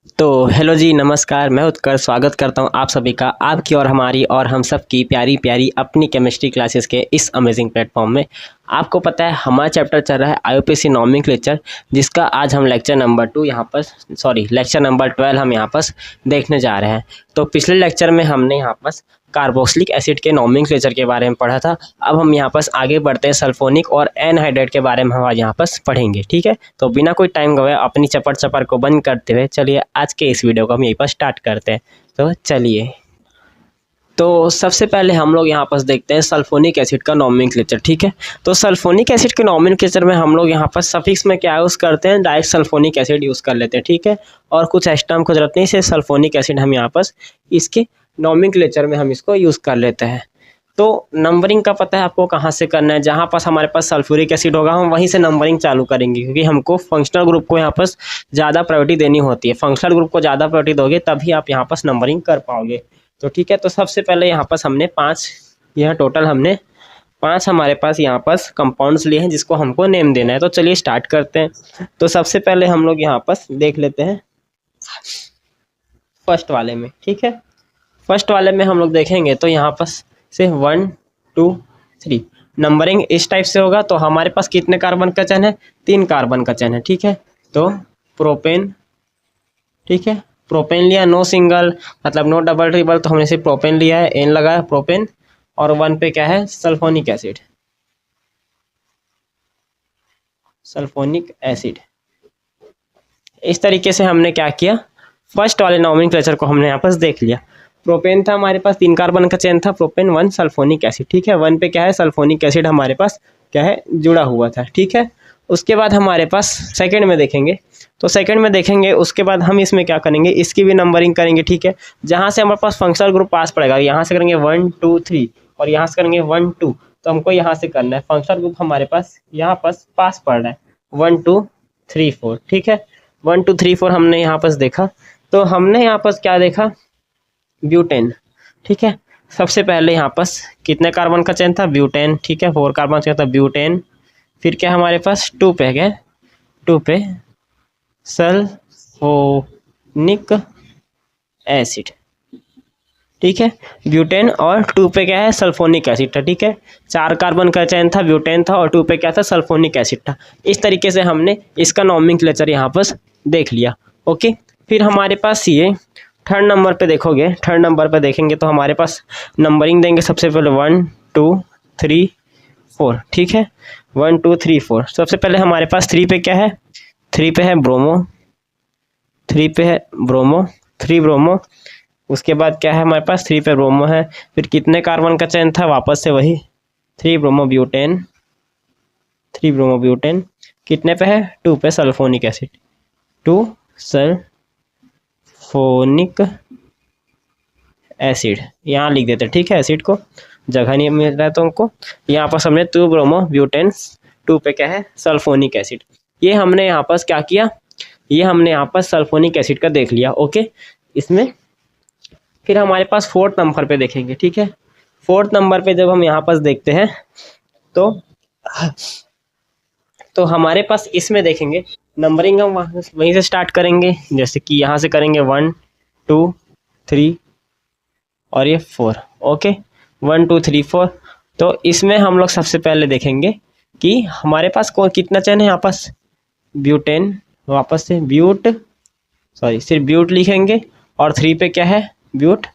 तो हेलो जी, नमस्कार। मैं उत्कर्ष स्वागत करता हूं आप सभी का आपकी और हमारी और हम सब की प्यारी प्यारी अपनी केमिस्ट्री क्लासेस के इस अमेजिंग प्लेटफॉर्म में। आपको पता है हमारा चैप्टर चल रहा है आईयूपीएसी नॉमेनक्लेचर, जिसका आज हम लेक्चर नंबर 2 यहाँ पर लेक्चर नंबर 12 हम यहाँ पर देखने जा रहे हैं। तो पिछले लेक्चर में हमने यहाँ पर कार्बोक्सिलिक एसिड के नॉमेनक्लेचर के बारे में पढ़ा था। अब हम यहाँ पर आगे बढ़ते हैं, सल्फोनिक और एनहाइड्रेट के बारे में हम आज यहाँ पर पढ़ेंगे। ठीक है, तो बिना कोई टाइम गवाए अपनी चपर को बंद करते हुए चलिए आज के इस वीडियो को हम यहीं पर स्टार्ट करते हैं। तो चलिए, तो सबसे पहले हम लोग यहाँ पर देखते हैं सल्फोनिक एसिड का नॉमेनक्लेचर। ठीक है, तो सल्फोनिक एसिड के नॉमेनक्लेचर में हम लोग यहाँ पर सफिक्स में क्या यूज़ करते हैं, डायरेक्ट सल्फोनिक एसिड यूज़ कर लेते हैं। ठीक है, और कुछ एक्स्ट्रा हमको जरूरत नहीं, इसे सल्फोनिक एसिड हम यहाँ पर इसके नॉमेनक्लेचर में हम इसको यूज़ कर लेते हैं। तो नंबरिंग का पता है आपको कहाँ से करना है, जहाँ पास हमारे पास सल्फ्यूरिक एसिड होगा हम वहीं से नंबरिंग चालू करेंगे, क्योंकि हमको फंक्शनल ग्रुप को यहाँ पास ज़्यादा प्रायोरिटी देनी होती है। फंक्शनल ग्रुप को ज़्यादा प्रायोरिटी दोगे तभी आप यहाँ पास नंबरिंग कर पाओगे। तो ठीक है, तो सबसे पहले यहाँ पास हमने 5, यहाँ टोटल हमने 5 हमारे पास यहाँ पास कंपाउंड्स लिए हैं जिसको हमको नेम देना है। तो चलिए स्टार्ट करते हैं। तो सबसे पहले हम लोग यहाँ पास देख लेते हैं फर्स्ट वाले में। ठीक है, फर्स्ट वाले में हम लोग देखेंगे तो यहाँ पास से 1 2 3 नंबरिंग इस टाइप से होगा। तो हमारे पास कितने कार्बन का चेन है, 3 कार्बन का चेन है। ठीक है, तो प्रोपेन, ठीक है, प्रोपेन लिया, नो सिंगल मतलब नो डबल ट्रिपल, तो हमने सिर्फ प्रोपेन लिया है, एन लगाया प्रोपेन, और 1 पे क्या है, सल्फोनिक एसिड। सल्फोनिक एसिड इस तरीके से हमने क्या किया, फर्स्ट वाले नॉमेनक्लेचर को हमने यहाँ पास देख लिया। प्रोपेन था हमारे पास, 3 कार्बन का चेन था, प्रोपेन 1 सल्फोनिक एसिड। ठीक है, 1 पे क्या है, सल्फोनिक एसिड हमारे पास क्या है, जुड़ा हुआ था। ठीक है, उसके बाद हमारे पास सेकंड में देखेंगे, तो सेकंड में देखेंगे उसके बाद हम इसमें क्या करेंगे, इसकी भी नंबरिंग करेंगे। ठीक है, जहाँ से हमारे पास फंक्शनल ग्रुप पास पड़ेगा, यहाँ से करेंगे 1 2 3 और यहाँ से करेंगे 1 2, तो हमको यहाँ से करना है। फंक्शनल ग्रुप हमारे पास यहाँ पास पड़ रहा है 1 2 3 4। ठीक है, 1 2 3 4 हमने यहाँ पास देखा, तो हमने यहाँ पास क्या देखा, ब्यूटेन। ठीक है, सबसे पहले यहाँ पास कितने कार्बन का चेन था, ब्यूटेन। ठीक है, 4 कार्बन का था ब्यूटेन। फिर क्या हमारे पास 2 पे गए, 2 पे सल्फोनिक एसिड। ठीक है, ब्यूटेन और 2 पे क्या है, सल्फोनिक एसिड था। ठीक है, 4 कार्बन का चेन था, ब्यूटेन था, और 2 पे क्या था, सल्फोनिक एसिड था। इस तरीके से हमने इसका नॉमेनक्लेचर यहाँ पर देख लिया। ओके, फिर हमारे पास ये थर्ड नंबर पे देखोगे, थर्ड नंबर पे देखेंगे तो हमारे पास नंबरिंग देंगे सबसे पहले 1 2 3 4। ठीक है, 1 2 3 4। सबसे पहले हमारे पास 3 पे क्या है, 3 पे है ब्रोमो, 3 पे है ब्रोमो, 3 ब्रोमो। उसके बाद क्या है हमारे पास, 3 पे ब्रोमो है। फिर कितने कार्बन का चेन था, वापस से वही 3 ब्रोमो ब्यूटेन, 3 ब्रोमो ब्यूटेन। कितने पे है, 2 पे सल्फोनिक एसिड, 2 सल्फोनिक एसिड यहाँ लिख देते हैं। ठीक है, एसिड को जगह नहीं मिल रहा है तो हमको यहाँ पर हमने 2 ब्रोमो ब्यूटेन, 2 पे क्या है, सल्फोनिक एसिड। ये हमने यहाँ पर क्या किया, ये हमने यहाँ पर सल्फोनिक एसिड का देख लिया। ओके, इसमें फिर हमारे पास 4th नंबर पे देखेंगे। ठीक है, 4th नंबर पे जब हम यहाँ पर देखते हैं तो हमारे पास इसमें देखेंगे नंबरिंग हम वहीं से स्टार्ट करेंगे, जैसे कि यहाँ से करेंगे 1 2 3 और ये 4। ओके, 1 2 3 4। तो इसमें हम लोग सबसे पहले देखेंगे कि हमारे पास कितना चेन है, यहाँ पास ब्यूटेन, वापस से सिर्फ ब्यूट लिखेंगे, और 3 पे क्या है, ब्यूट,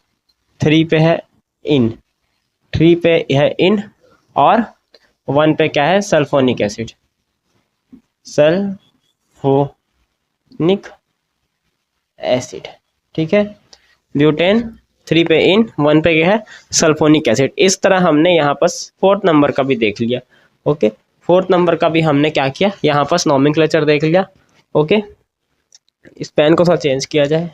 3 पे है इन, 3 पे है इन, और 1 पे क्या है, सल्फोनिक एसिड, सल्फोनिक एसिड। ठीक है, ब्यूटेन, 3 पे इन, 1 पे क्या है, सल्फोनिक एसिड। इस तरह हमने यहाँ पर 4th नंबर का भी देख लिया। ओके, 4th नंबर का भी हमने क्या किया, यहाँ पर नॉमेनक्लेचर देख लिया। ओके, इस पेन को थोड़ा चेंज किया जाए,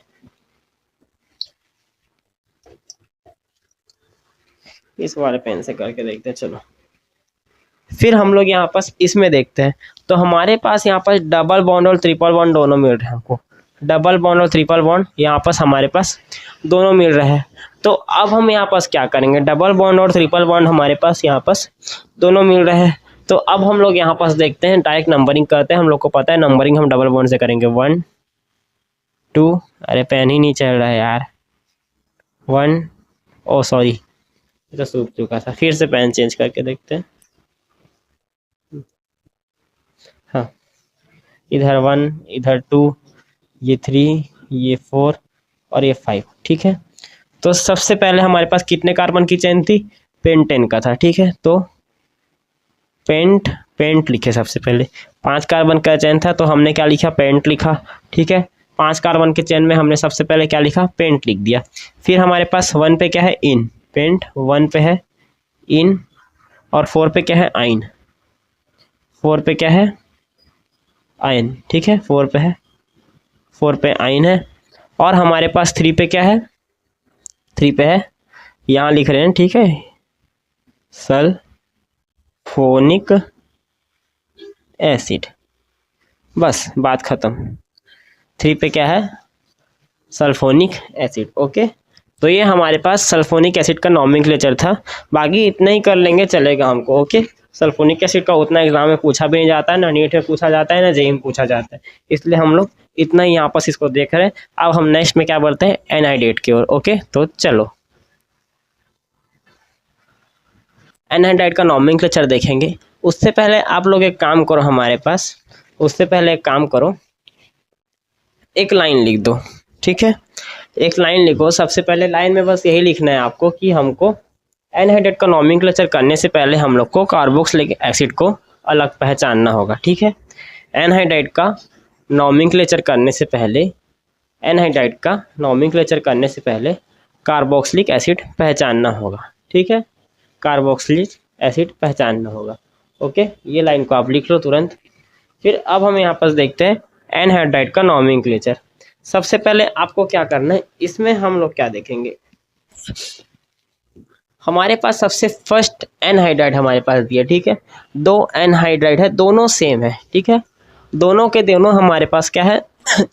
इस वाले पेन से करके देखते हैं। चलो, फिर हम लोग यहाँ पास इसमें देखते हैं, तो हमारे पास यहाँ पास डबल बॉन्ड और ट्रिपल बॉन्ड दोनों मिल रहे हैं हमको। डबल बॉन्ड और ट्रिपल बॉन्ड यहाँ पास हमारे पास दोनों मिल रहे हैं। तो अब हम यहाँ पास क्या करेंगे, डबल बॉन्ड और ट्रिपल बॉन्ड हमारे पास यहाँ पास दोनों मिल रहे हैं। तो अब हम लोग यहाँ पास देखते हैं, डायरेक्ट नंबरिंग करते हैं। हम लोग को पता है नंबरिंग हम डबल बॉन्ड से करेंगे, 1 2, अरे पेन ही नहीं चल रहा है यार, 1, ओ सॉरी ये तो सूख चुका था, फिर से पेन चेंज करके देखते हैं। हाँ, इधर 1, इधर 2, ये 3, ये 4 और ये 5, ठीक है। तो सबसे पहले हमारे पास कितने कार्बन की चेन थी, पेंटेन का था, ठीक है। तो पेंट लिखे सबसे पहले, 5 कार्बन का चेन था तो हमने क्या लिखा, पेंट लिखा, ठीक है। 5 कार्बन के चेन में हमने सबसे पहले क्या लिखा, पेंट लिख दिया। फिर हमारे पास 1 पे क्या है, इन, पेंट 1 पे है इन, और 4 पे क्या है, आइन, 4 पे क्या है, आयन, ठीक है, 4 पे है, 4 पे आयन है। और हमारे पास 3 पे क्या है, 3 पे है, यहाँ लिख रहे हैं, ठीक है, सल्फोनिक एसिड, बस बात खत्म। 3 पे क्या है, सल्फोनिक एसिड, ओके। तो ये हमारे पास सल्फोनिक एसिड का नॉमेनक्लेचर था, बाकी इतना ही कर लेंगे चलेगा हमको, ओके। सल्फोनिक एसिड का उतना एग्जाम में पूछा भी नहीं जाता है, ना नीट में पूछा जाता है, ना जेईई में पूछा जाता है, इसलिए हम लोग इतना ही यहाँ पर इसको देख रहे हैं। अब हम नेक्स्ट में क्या बढ़ते हैं, एनहाइड्रेट की ओर, ओके। तो चलो एनहाइड्राइड का नॉमेनक्लेचर देखेंगे। उससे पहले आप लोग एक काम करो, हमारे पास उससे पहले एक काम करो, एक लाइन लिख दो, ठीक है। एक लाइन लिखो, सबसे पहले लाइन में बस यही लिखना है आपको कि हमको एनहाइड्रेट का नॉमेनक्लेचर करने से पहले हम लोग को कार्बोक्सिलिक एसिड को अलग पहचानना होगा, ठीक है। एनहाइड्राइड का नॉमेनक्लेचर करने से पहले, एनहाइड्राइड का नॉमेनक्लेचर करने से पहले कार्बोक्सिलिक एसिड पहचानना होगा, ठीक है। कार्बोक्सिलिक एसिड पहचानना होगा, ओके। ये लाइन को आप लिख लो तुरंत। फिर अब हम यहाँ पर देखते हैं एनहाइड्राइड का नॉमेनक्लेचर। सबसे पहले आपको क्या करना है, इसमें हम लोग क्या देखेंगे, हमारे पास सबसे फर्स्ट एनहाइड्राइड हमारे पास दिया, ठीक है। 2 एनहाइड्राइड है, दोनों सेम है, ठीक है, दोनों के दोनों हमारे पास क्या है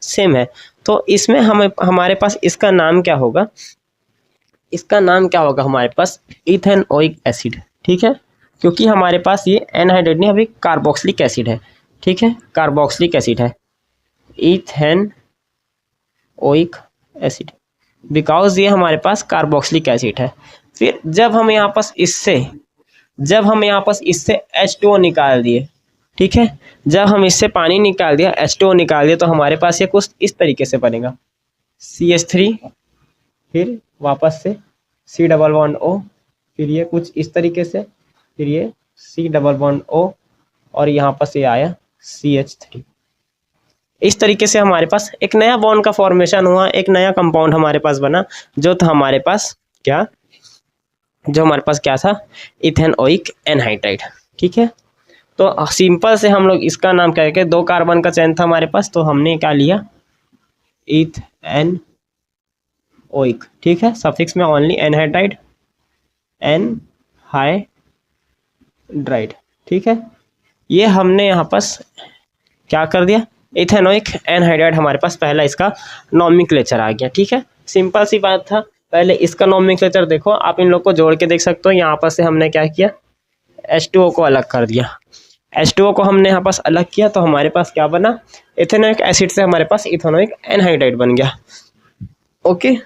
सेम है। तो इसमें हमारे पास इसका नाम क्या होगा, इसका नाम क्या होगा हमारे पास, इथेनोइक एसिड, ठीक है। क्योंकि हमारे पास ये एनहाइड्राइड नहीं, अभी कार्बोक्सिलिक एसिड है, ठीक है, कार्बोक्सिलिक एसिड है, इथेनोइक एसिड, बिकॉज ये हमारे पास कार्बोक्सिलिक एसिड है। फिर जब हम यहाँ पास इससे H2O निकाल दिए, ठीक है, जब हम इससे पानी निकाल दिया, H2O निकाल दिया, तो हमारे पास ये कुछ इस तरीके से बनेगा, CH3, फिर वापस से C++O, फिर ये कुछ इस तरीके से, फिर ये C++O, और यहाँ पर से आया CH3। इस तरीके से हमारे पास एक नया बॉन्ड का फॉर्मेशन हुआ, एक नया कंपाउंड हमारे पास बना, जो था हमारे पास क्या, था, इथेनोइक एनहाइड्राइड, ठीक है। तो सिंपल से हम लोग इसका नाम क्या है, 2 कार्बन का चेन था हमारे पास, तो हमने क्या लिया, इथेनोइक, ठीक है, सफिक्स में ओनली एनहाइड्राइड, एनहाइड्राइड, ठीक है। ये हमने यहाँ पास क्या कर दिया, इथेनोइक एनहाइड्राइड हमारे पास पहला इसका नॉमेनक्लेचर आ गया, ठीक है। सिंपल सी बात था, पहले इसका नॉमेनक्लेचर देखो, आप इन लोग को जोड़ के देख सकते हो। यहाँ पर से हमने क्या किया, H2O को अलग कर दिया, H2O को हमने यहाँ पास अलग किया, तो हमारे पास क्या बना, इथेनोइक एसिड से हमारे पास इथेनोइक एनहाइड्राइड बन गया, ओके।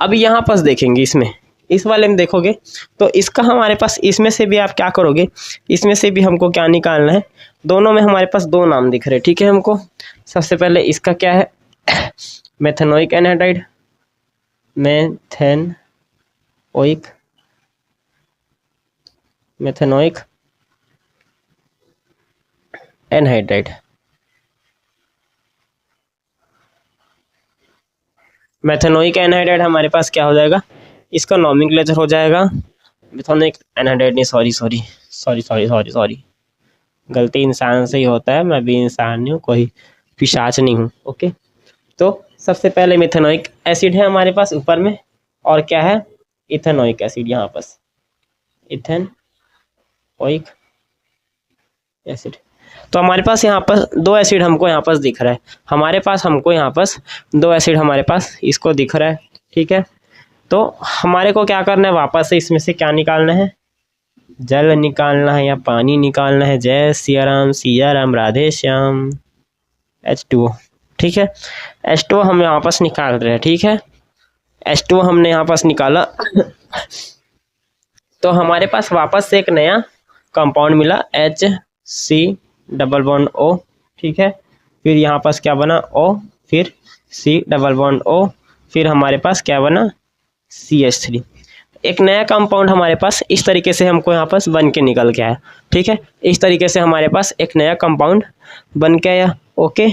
अभी यहाँ पास देखेंगे, इसमें इस वाले में देखोगे तो इसका हमारे पास, इसमें से भी आप क्या करोगे, इसमें से भी हमको क्या निकालना है, दोनों में हमारे पास 2 नाम दिख रहे हैं, ठीक है। हमको सबसे पहले इसका क्या है, methanoic anhydride, methanoic anhydride, methanoic anhydride हमारे पास क्या हो जाएगा, इसका नॉमेनक्लेचर हो जाएगा, मेथेनोइक एनहाइड्राइड नहीं, सॉरी, गलती इंसान से ही होता है, मैं भी इंसान नहीं हूँ, कोई पिशाच नहीं हूँ, ओके। तो सबसे पहले मेथेनोइक एसिड है हमारे पास ऊपर में, और क्या है, इथेनोइक एसिड, यहाँ पास इथेनोइक एसिड। तो हमारे पास यहाँ पर 2 एसिड हमको यहाँ पास दिख रहा है, हमको यहाँ पास 2 एसिड हमारे पास इसको दिख रहा है, ठीक है। तो हमारे को क्या करना है, वापस से इसमें से क्या निकालना है, जल निकालना है या पानी निकालना है, जय सिया राम राधे श्याम, H2O, ठीक है। H2O हम यहाँ पास निकाल रहे हैं, ठीक है। H2O हमने यहाँ पास निकाला तो हमारे पास वापस से एक नया कंपाउंड मिला HC+O, ठीक है। फिर यहाँ पास क्या बना O, फिर C+O, फिर हमारे पास क्या बना CH3। एक नया कंपाउंड हमारे पास इस तरीके से हमको यहाँ पास बन के निकल के आया, ठीक है। इस तरीके से हमारे पास एक नया कंपाउंड बन के आया, ओके।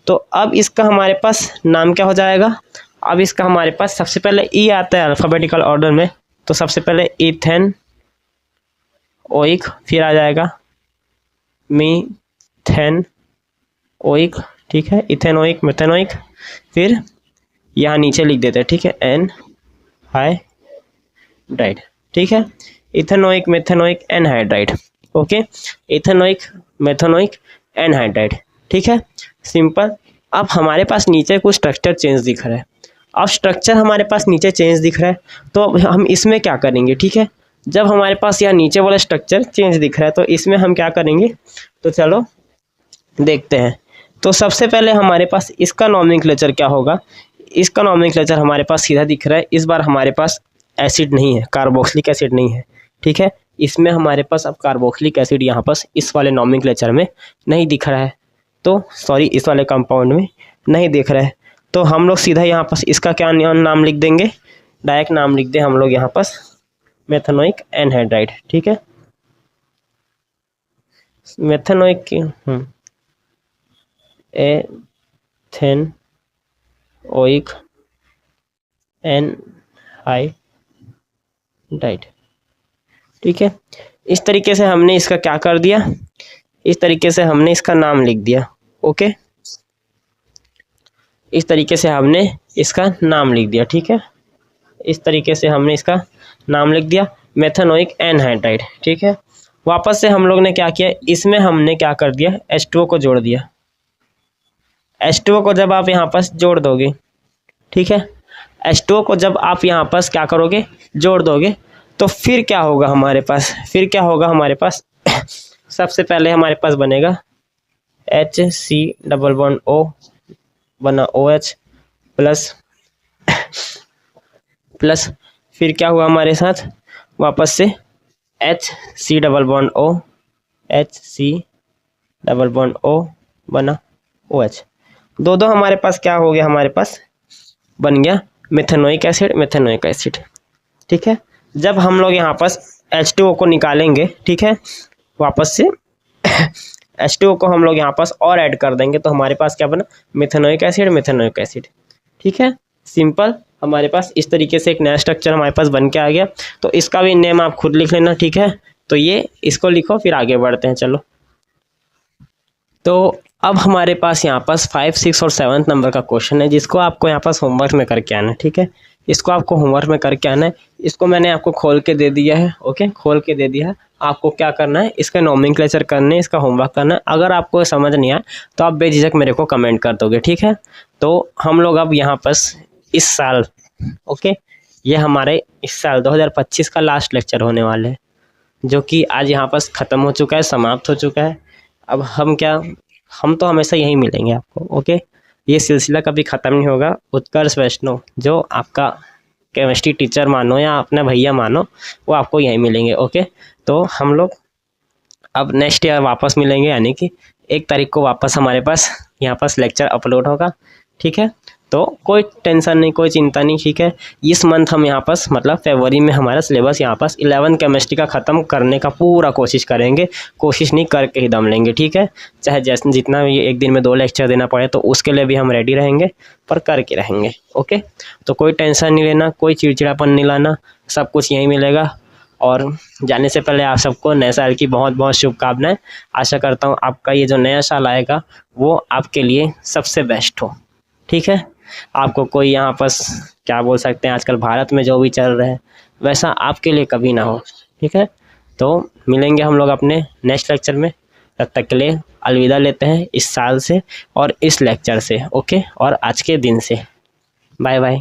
तो अब इसका हमारे पास नाम क्या हो जाएगा? अब इसका हमारे पास सबसे पहले ई आता है अल्फ़ाबेटिकल ऑर्डर में, तो सबसे पहले इथेन ओइक, फिर आ जाएगा मीथेन ओइक, ठीक है। इथेनोइक, मेथेनोइक, फिर यहाँ नीचे लिख देते हैं, ठीक है, एनहाइड्राइड, ठीक है। Ethanoic, methanoic, anhydride, okay. Ethanoic, methanoic, anhydride, ठीक है, सिंपल। अब हमारे पास नीचे कुछ स्ट्रक्चर चेंज दिख रहा है। अब स्ट्रक्चर हमारे पास नीचे चेंज दिख रहा है तो हम इसमें क्या करेंगे, ठीक है। जब हमारे पास यहाँ नीचे वाला स्ट्रक्चर चेंज दिख रहा है तो इसमें हम क्या करेंगे, तो चलो देखते हैं। तो सबसे पहले हमारे पास इसका नॉमेनक्लेचर क्या होगा। इसका नॉमेनक्लेचर हमारे पास सीधा दिख रहा है। इस बार हमारे पास एसिड नहीं है, कार्बोक्सिलिक एसिड नहीं है, ठीक है। इसमें हमारे पास अब कार्बोक्सिलिक एसिड यहाँ पास इस वाले नॉमेनक्लेचर में नहीं दिख रहा है, तो सॉरी इस वाले कंपाउंड में नहीं दिख रहा है। तो हम लोग सीधा यहाँ पास इसका क्या नाम लिख देंगे, डायरेक्ट नाम लिख दे हम लोग यहाँ पास मेथेनोइक एनहाइड्राइड, ठीक है। मेथेनोइक की एथेनोइक एनहाइड्राइड, ठीक है। इस तरीके से हमने इसका क्या कर दिया, इस तरीके से हमने इसका नाम लिख दिया, ओके। इस तरीके से हमने इसका नाम लिख दिया, ठीक है। इस तरीके से हमने इसका नाम लिख दिया मेथेनोइक एनहाइड्राइड, ठीक है। वापस से हम लोग ने क्या किया, इसमें हमने क्या कर दिया, H2O को जोड़ दिया। H2O को जब आप यहाँ पास जोड़ दोगे, ठीक है, H2O को जब आप यहाँ पास क्या करोगे, जोड़ दोगे, तो फिर क्या होगा हमारे पास, फिर क्या होगा हमारे पास सबसे पहले हमारे पास बनेगा HC+O बना OH प्लस फिर क्या हुआ हमारे साथ, वापस से HC+O बना OH। दो हमारे पास क्या हो गया, हमारे पास बन गया मेथेनोइक एसिड, ठीक है। जब हम लोग यहाँ पास H2O को निकालेंगे, ठीक है, वापस से H2O को हम लोग यहाँ पास और ऐड कर देंगे तो हमारे पास क्या बना, मेथेनोइक एसिड, ठीक है, सिंपल। हमारे पास इस तरीके से एक नया स्ट्रक्चर हमारे पास बन के आ गया। तो इसका भी नेम आप खुद लिख लेना, ठीक है। तो ये इसको लिखो, फिर आगे बढ़ते हैं, चलो। तो अब हमारे पास यहाँ पास 5, 6 और 7 नंबर का क्वेश्चन है, जिसको आपको यहाँ पास होमवर्क में करके आना है, ठीक है। इसको आपको होमवर्क में करके आना है। इसको मैंने आपको खोल के दे दिया है, ओके, खोल के दे दिया है। आपको क्या करना है, इसका नॉमेनक्लेचर करना है, इसका होमवर्क करना है। अगर आपको समझ नहीं आया तो आप बेझिझक मेरे को कमेंट कर दोगे, ठीक है। तो हम लोग अब यहाँ पास इस साल, ओके, ये हमारे इस साल 2025 का लास्ट लेक्चर होने वाले हैं, जो कि आज यहाँ पास ख़त्म हो चुका है, समाप्त हो चुका है। अब हम तो हमेशा यहीं मिलेंगे आपको, ओके। ये सिलसिला कभी ख़त्म नहीं होगा। उत्कर्ष वैष्णव, जो आपका केमिस्ट्री टीचर मानो या अपना भैया मानो, वो आपको यहीं मिलेंगे, ओके। तो हम लोग अब नेक्स्ट ईयर वापस मिलेंगे, यानी कि 1 तारीख को वापस हमारे पास यहाँ पास लेक्चर अपलोड होगा, ठीक है। तो कोई टेंशन नहीं, कोई चिंता नहीं, ठीक है। इस मंथ हम यहाँ पास मतलब फरवरी में हमारा सिलेबस यहाँ पास 11 केमिस्ट्री का ख़त्म करने का पूरा कोशिश करेंगे। कोशिश नहीं करके ही दम लेंगे, ठीक है। चाहे जैसे जितना भी एक दिन में 2 लेक्चर देना पड़े तो उसके लिए भी हम रेडी रहेंगे, पर करके रहेंगे, ओके। तो कोई टेंशन नहीं लेना, कोई चिड़चिड़ापन नहीं लाना, सब कुछ यहीं मिलेगा। और जाने से पहले आप सबको नए साल की बहुत बहुत शुभकामनाएं। आशा करता हूँ आपका ये जो नया साल आएगा वो आपके लिए सबसे बेस्ट हो, ठीक है। आपको कोई यहाँ पास क्या बोल सकते हैं, आजकल भारत में जो भी चल रहा है वैसा आपके लिए कभी ना हो, ठीक है। तो मिलेंगे हम लोग अपने नेक्स्ट लेक्चर में। तब तक के लिए अलविदा लेते हैं इस साल से और इस लेक्चर से, ओके, और आज के दिन से। Bye bye.